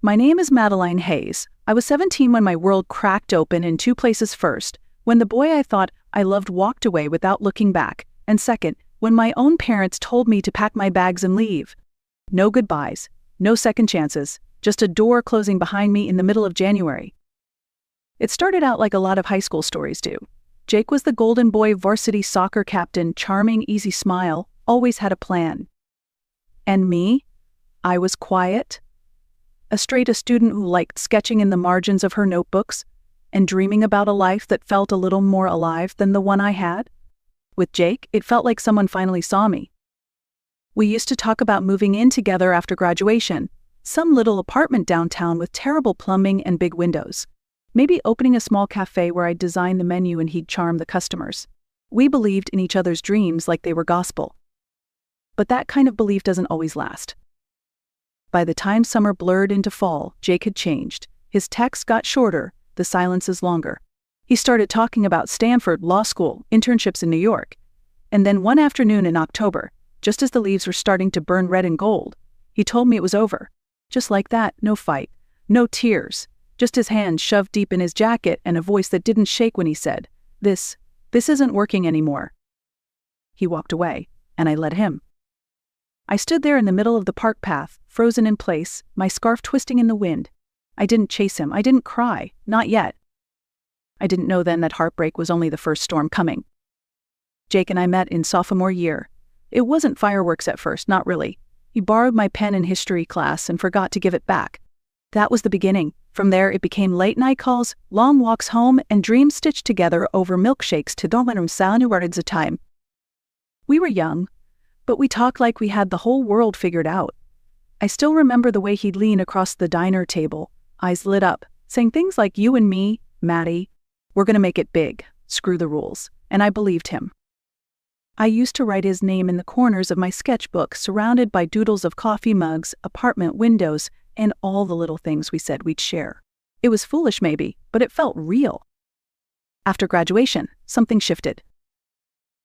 My name is Madeline Hayes. I was 17 when my world cracked open in two places. First, when the boy I thought I loved walked away without looking back, and second, when my own parents told me to pack my bags and leave. No goodbyes, no second chances, just a door closing behind me in the middle of January. It started out like a lot of high school stories do. Jake was the golden boy varsity soccer captain, charming, easy smile, always had a plan. And me? I was quiet. A student who liked sketching in the margins of her notebooks and dreaming about a life that felt a little more alive than the one I had. With Jake, it felt like someone finally saw me. We used to talk about moving in together after graduation, some little apartment downtown with terrible plumbing and big windows. Maybe opening a small cafe where I'd design the menu and he'd charm the customers. We believed in each other's dreams like they were gospel. But that kind of belief doesn't always last. By the time summer blurred into fall, Jake had changed. His texts got shorter, the silences longer. He started talking about Stanford, law school, internships in New York. And then one afternoon in October, just as the leaves were starting to burn red and gold, he told me it was over. Just like that, no fight, no tears, just his hands shoved deep in his jacket and a voice that didn't shake when he said, This isn't working anymore." He walked away, and I let him. I stood there in the middle of the park path, frozen in place, my scarf twisting in the wind. I didn't chase him, I didn't cry, not yet. I didn't know then that heartbreak was only the first storm coming. Jake and I met in sophomore year. It wasn't fireworks at first, not really. He borrowed my pen in history class and forgot to give it back. That was the beginning. From there it became late night calls, long walks home, and dreams stitched together over milkshakes to dominum sound words a time. We were young, but we talked like we had the whole world figured out. I still remember the way he'd lean across the diner table, eyes lit up, saying things like, "You and me, Maddie, we're gonna make it big, screw the rules," and I believed him. I used to write his name in the corners of my sketchbook, surrounded by doodles of coffee mugs, apartment windows, and all the little things we said we'd share. It was foolish maybe, but it felt real. After graduation, something shifted.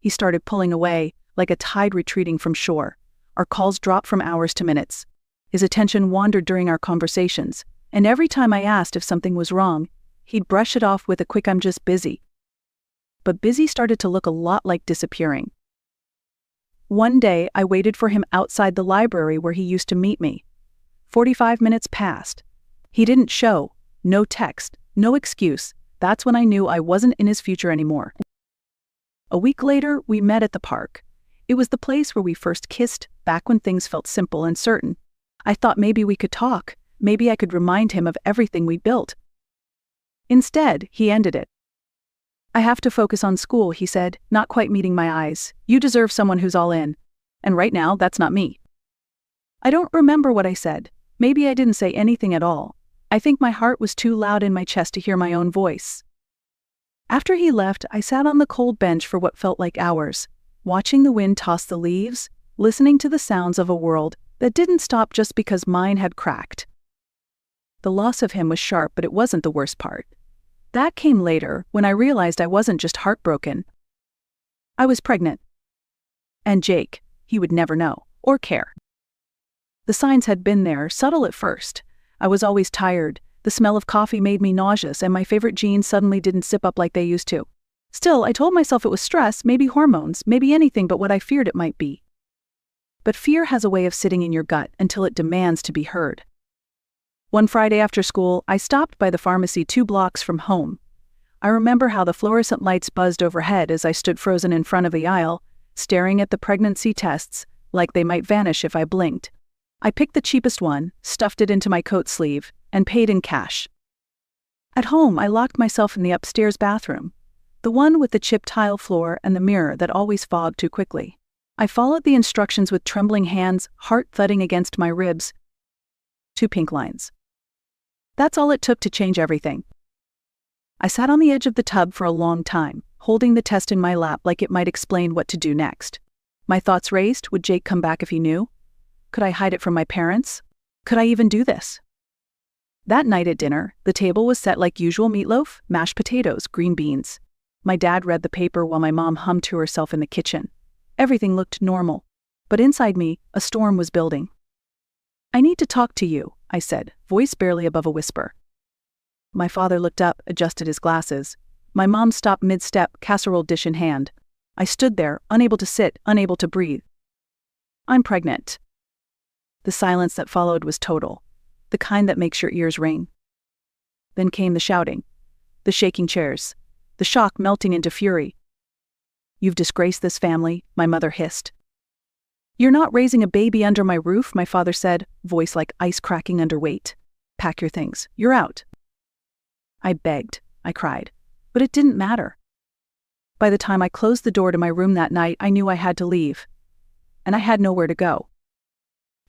He started pulling away, like a tide retreating from shore. Our calls dropped from hours to minutes. His attention wandered during our conversations, and every time I asked if something was wrong, he'd brush it off with a quick "I'm just busy." But busy started to look a lot like disappearing. One day, I waited for him outside the library where he used to meet me. 45 minutes passed. He didn't show, no text, no excuse. That's when I knew I wasn't in his future anymore. A week later, we met at the park. It was the place where we first kissed, back when things felt simple and certain. I thought maybe we could talk, maybe I could remind him of everything we built. Instead, he ended it. "I have to focus on school," he said, not quite meeting my eyes. "You deserve someone who's all in. And right now, that's not me." I don't remember what I said. Maybe I didn't say anything at all. I think my heart was too loud in my chest to hear my own voice. After he left, I sat on the cold bench for what felt like hours, watching the wind toss the leaves, listening to the sounds of a world that didn't stop just because mine had cracked. The loss of him was sharp, but it wasn't the worst part. That came later, when I realized I wasn't just heartbroken. I was pregnant. And Jake, he would never know, or care. The signs had been there, subtle at first. I was always tired, the smell of coffee made me nauseous, and my favorite jeans suddenly didn't zip up like they used to. Still, I told myself it was stress, maybe hormones, maybe anything but what I feared it might be. But fear has a way of sitting in your gut until it demands to be heard. One Friday after school, I stopped by the pharmacy 2 blocks from home. I remember how the fluorescent lights buzzed overhead as I stood frozen in front of the aisle, staring at the pregnancy tests, like they might vanish if I blinked. I picked the cheapest one, stuffed it into my coat sleeve, and paid in cash. At home, I locked myself in the upstairs bathroom, the one with the chipped tile floor and the mirror that always fogged too quickly. I followed the instructions with trembling hands, heart thudding against my ribs. 2 pink lines. That's all it took to change everything. I sat on the edge of the tub for a long time, holding the test in my lap like it might explain what to do next. My thoughts raced. Would Jake come back if he knew? Could I hide it from my parents? Could I even do this? That night at dinner, the table was set like usual: meatloaf, mashed potatoes, green beans. My dad read the paper while my mom hummed to herself in the kitchen. Everything looked normal. But inside me, a storm was building. "I need to talk to you," I said, voice barely above a whisper. My father looked up, adjusted his glasses. My mom stopped mid-step, casserole dish in hand. I stood there, unable to sit, unable to breathe. "I'm pregnant." The silence that followed was total, the kind that makes your ears ring. Then came the shouting, the shaking chairs, the shock melting into fury. "You've disgraced this family," my mother hissed. "You're not raising a baby under my roof," my father said, voice like ice cracking under weight. "Pack your things. You're out." I begged, I cried, but it didn't matter. By the time I closed the door to my room that night, I knew I had to leave. And I had nowhere to go.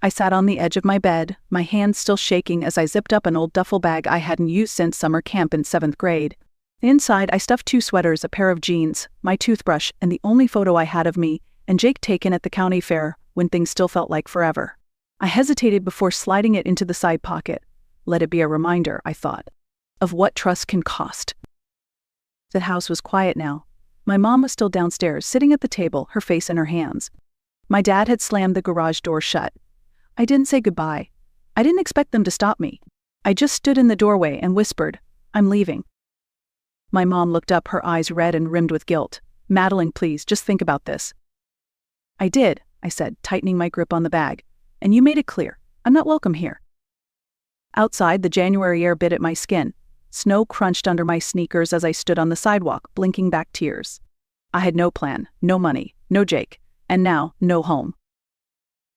I sat on the edge of my bed, my hands still shaking as I zipped up an old duffel bag I hadn't used since summer camp in 7th grade. Inside, I stuffed 2 sweaters, a pair of jeans, my toothbrush, and the only photo I had of me and Jake taken at the county fair when things still felt like forever. I hesitated before sliding it into the side pocket. Let it be a reminder, I thought, of what trust can cost. The house was quiet now. My mom was still downstairs, sitting at the table, her face in her hands. My dad had slammed the garage door shut. I didn't say goodbye. I didn't expect them to stop me. I just stood in the doorway and whispered, "I'm leaving." My mom looked up, her eyes red and rimmed with guilt. "Madeline, please, just think about this." "I did," I said, tightening my grip on the bag. "And you made it clear. I'm not welcome here." Outside, the January air bit at my skin. Snow crunched under my sneakers as I stood on the sidewalk, blinking back tears. I had no plan, no money, no Jake, and now no home.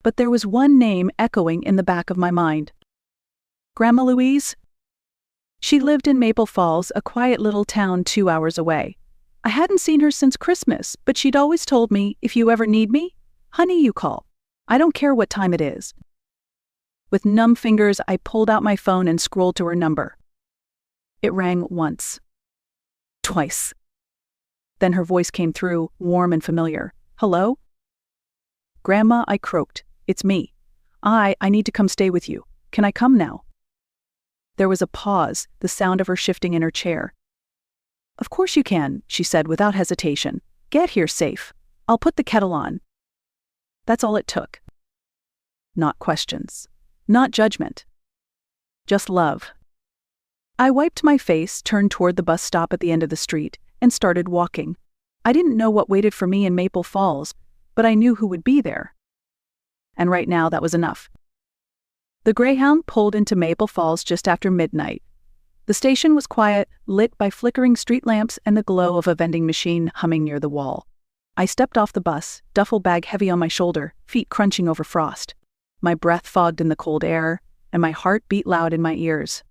But there was one name echoing in the back of my mind. Grandma Louise? She lived in Maple Falls, a quiet little town 2 hours away. I hadn't seen her since Christmas, but she'd always told me, "If you ever need me, honey, you call. I don't care what time it is." With numb fingers, I pulled out my phone and scrolled to her number. It rang once. Twice. Then her voice came through, warm and familiar. "Hello?" "Grandma," I croaked. "It's me. I need to come stay with you. Can I come now?" There was a pause, the sound of her shifting in her chair. "Of course you can," she said without hesitation. "Get here safe. I'll put the kettle on." That's all it took. Not questions. Not judgment. Just love. I wiped my face, turned toward the bus stop at the end of the street, and started walking. I didn't know what waited for me in Maple Falls, but I knew who would be there. And right now, that was enough. The Greyhound pulled into Maple Falls just after midnight. The station was quiet, lit by flickering street lamps and the glow of a vending machine humming near the wall. I stepped off the bus, duffel bag heavy on my shoulder, feet crunching over frost. My breath fogged in the cold air, and my heart beat loud in my ears.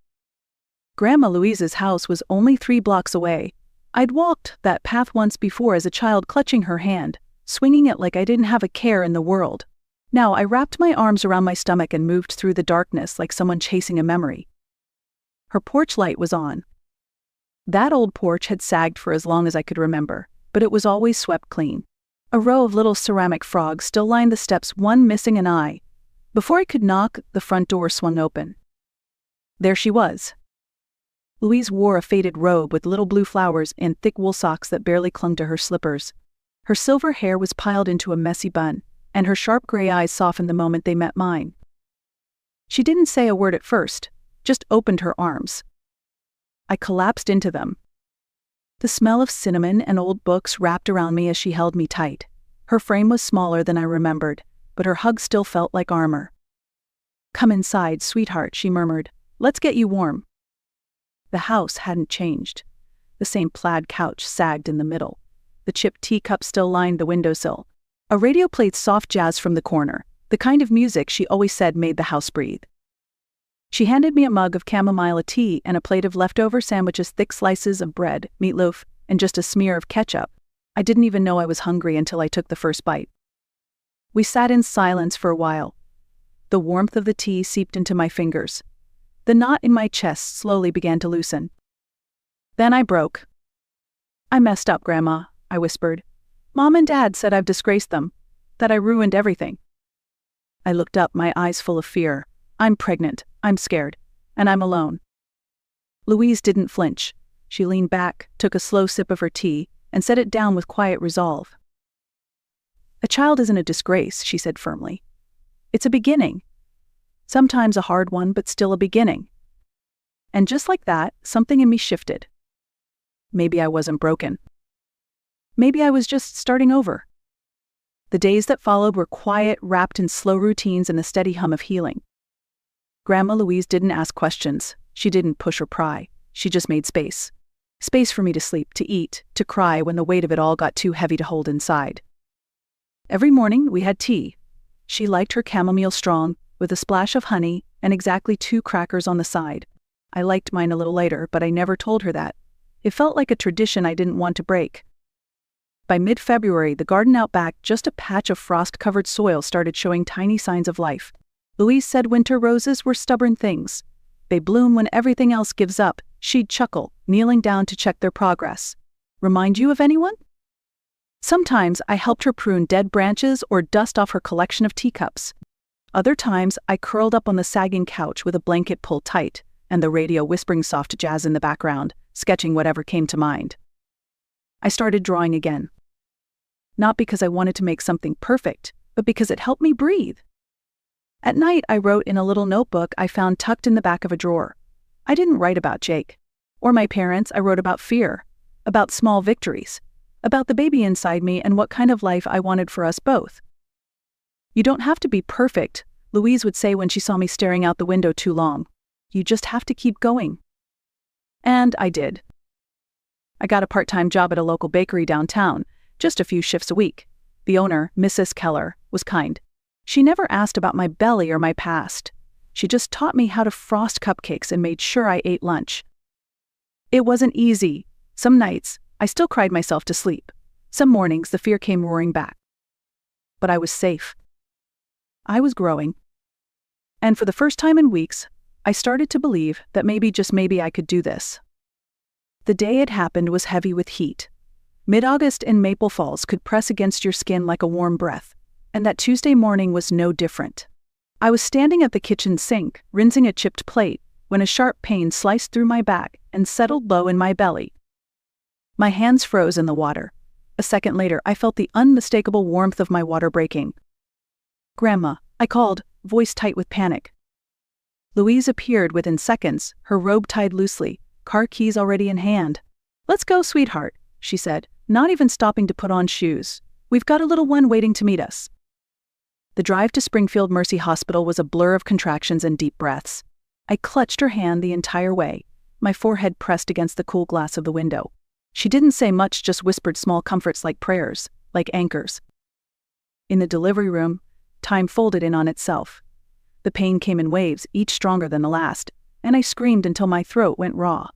Grandma Louise's house was only 3 blocks away. I'd walked that path once before as a child, clutching her hand, swinging it like I didn't have a care in the world. Now I wrapped my arms around my stomach and moved through the darkness like someone chasing a memory. Her porch light was on. That old porch had sagged for as long as I could remember, but it was always swept clean. A row of little ceramic frogs still lined the steps, one missing an eye. Before I could knock, the front door swung open. There she was. Louise wore a faded robe with little blue flowers and thick wool socks that barely clung to her slippers. Her silver hair was piled into a messy bun, and her sharp gray eyes softened the moment they met mine. She didn't say a word at first, just opened her arms. I collapsed into them. The smell of cinnamon and old books wrapped around me as she held me tight. Her frame was smaller than I remembered, but her hug still felt like armor. "Come inside, sweetheart," she murmured. "Let's get you warm." The house hadn't changed. The same plaid couch sagged in the middle. The chipped teacup still lined the windowsill. A radio played soft jazz from the corner, the kind of music she always said made the house breathe. She handed me a mug of chamomile tea and a plate of leftover sandwiches, thick slices of bread, meatloaf, and just a smear of ketchup. I didn't even know I was hungry until I took the first bite. We sat in silence for a while. The warmth of the tea seeped into my fingers. The knot in my chest slowly began to loosen. Then I broke. "I messed up, Grandma," I whispered. "Mom and Dad said I've disgraced them, that I ruined everything." I looked up, my eyes full of fear. "I'm pregnant, I'm scared, and I'm alone." Louise didn't flinch. She leaned back, took a slow sip of her tea, and set it down with quiet resolve. "A child isn't a disgrace," she said firmly. "It's a beginning. Sometimes a hard one, but still a beginning. And just like that, something in me shifted. Maybe I wasn't broken. Maybe I was just starting over. The days that followed were quiet, wrapped in slow routines and the steady hum of healing. Grandma Louise didn't ask questions. She didn't push or pry. She just made space. Space for me to sleep, to eat, to cry when the weight of it all got too heavy to hold inside. Every morning we had tea. She liked her chamomile strong, with a splash of honey and exactly 2 crackers on the side. I liked mine a little lighter, but I never told her that. It felt like a tradition I didn't want to break. By mid-February, the garden out back, just a patch of frost-covered soil, started showing tiny signs of life. Louise said winter roses were stubborn things. They bloom when everything else gives up. She'd chuckle, kneeling down to check their progress. Remind you of anyone? Sometimes I helped her prune dead branches or dust off her collection of teacups. Other times I curled up on the sagging couch with a blanket pulled tight, and the radio whispering soft jazz in the background, sketching whatever came to mind. I started drawing again. Not because I wanted to make something perfect, but because it helped me breathe. At night, I wrote in a little notebook I found tucked in the back of a drawer. I didn't write about Jake or my parents. I wrote about fear, about small victories, about the baby inside me and what kind of life I wanted for us both. You don't have to be perfect, Louise would say when she saw me staring out the window too long. You just have to keep going. And I did. I got a part-time job at a local bakery downtown, just a few shifts a week. The owner, Mrs. Keller, was kind. She never asked about my belly or my past. She just taught me how to frost cupcakes and made sure I ate lunch. It wasn't easy. Some nights, I still cried myself to sleep. Some mornings, the fear came roaring back. But I was safe. I was growing. And for the first time in weeks, I started to believe that maybe, just maybe, I could do this. The day it happened was heavy with heat. Mid-August in Maple Falls could press against your skin like a warm breath, and that Tuesday morning was no different. I was standing at the kitchen sink, rinsing a chipped plate, when a sharp pain sliced through my back and settled low in my belly. My hands froze in the water. A second later, I felt the unmistakable warmth of my water breaking. "Grandma," I called, voice tight with panic. Louise appeared within seconds, her robe tied loosely, car keys already in hand. "Let's go, sweetheart," she said, not even stopping to put on shoes. "We've got a little one waiting to meet us." The drive to Springfield Mercy Hospital was a blur of contractions and deep breaths. I clutched her hand the entire way, my forehead pressed against the cool glass of the window. She didn't say much, just whispered small comforts like prayers, like anchors. In the delivery room, time folded in on itself. The pain came in waves, each stronger than the last, and I screamed until my throat went raw.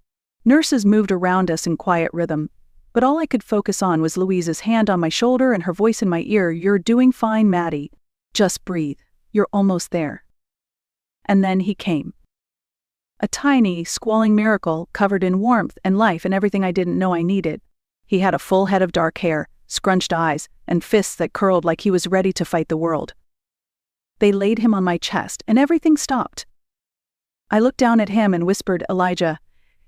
Nurses moved around us in quiet rhythm, but all I could focus on was Louise's hand on my shoulder and her voice in my ear. "You're doing fine, Maddie. Just breathe. You're almost there." And then he came. A tiny, squalling miracle covered in warmth and life and everything I didn't know I needed. He had a full head of dark hair, scrunched eyes, and fists that curled like he was ready to fight the world. They laid him on my chest, and everything stopped. I looked down at him and whispered, "Elijah."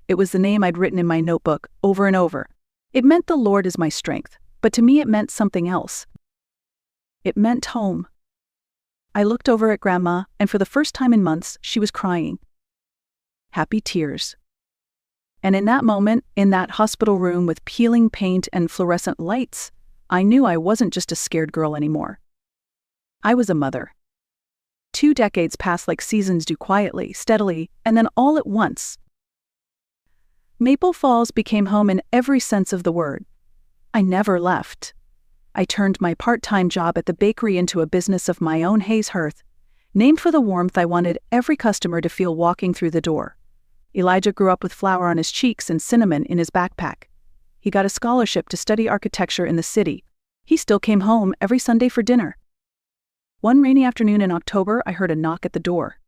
It was the name I'd written in my notebook, over and over. It meant the Lord is my strength, but to me it meant something else. It meant home. I looked over at Grandma, and for the first time in months, she was crying. Happy tears. And in that moment, in that hospital room with peeling paint and fluorescent lights, I knew I wasn't just a scared girl anymore. I was a mother. 2 decades passed like seasons do, quietly, steadily, and then all at once. Maple Falls became home in every sense of the word. I never left. I turned my part-time job at the bakery into a business of my own, Hayes Hearth, named for the warmth I wanted every customer to feel walking through the door. Elijah grew up with flour on his cheeks and cinnamon in his backpack. He got a scholarship to study architecture in the city. He still came home every Sunday for dinner. One rainy afternoon in October, I heard a knock at the door.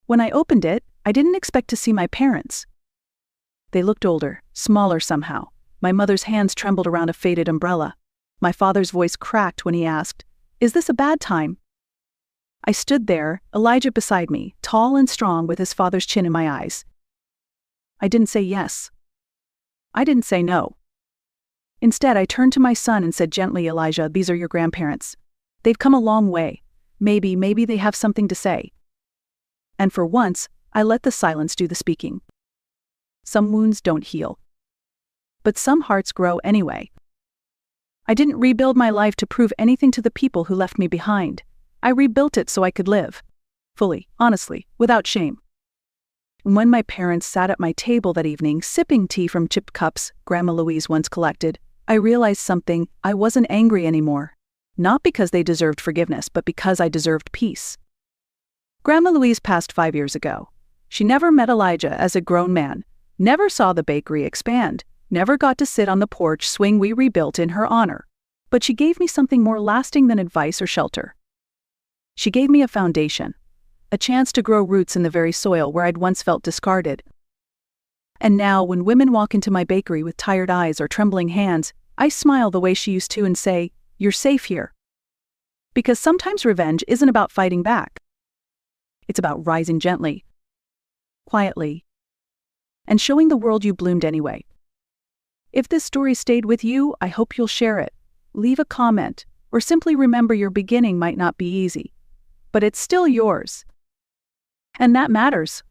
When I opened it, I didn't expect to see my parents. They looked older, smaller somehow. My mother's hands trembled around a faded umbrella. My father's voice cracked when he asked, "Is this a bad time?" I stood there, Elijah beside me, tall and strong with his father's chin in my eyes. I didn't say yes. I didn't say no. Instead, I turned to my son and said gently, "Elijah, these are your grandparents. They've come a long way. Maybe they have something to say." and for once, I let the silence do the speaking. Some wounds don't heal, but some hearts grow anyway. I didn't rebuild my life to prove anything to the people who left me behind. I rebuilt it so I could live. Fully, honestly, without shame. And when my parents sat at my table that evening, sipping tea from chipped cups Grandma Louise once collected, I realized something. I wasn't angry anymore. Not because they deserved forgiveness, but because I deserved peace. Grandma Louise passed 5 years ago. She never met Elijah as a grown man, never saw the bakery expand, never got to sit on the porch swing we rebuilt in her honor. But she gave me something more lasting than advice or shelter. She gave me a foundation, a chance to grow roots in the very soil where I'd once felt discarded. And now, when women walk into my bakery with tired eyes or trembling hands, I smile the way she used to and say, "You're safe here." Because sometimes revenge isn't about fighting back. It's about rising gently, quietly, and showing the world you bloomed anyway. If this story stayed with you, I hope you'll share it. Leave a comment, or simply remember your beginning might not be easy, but it's still yours. And that matters.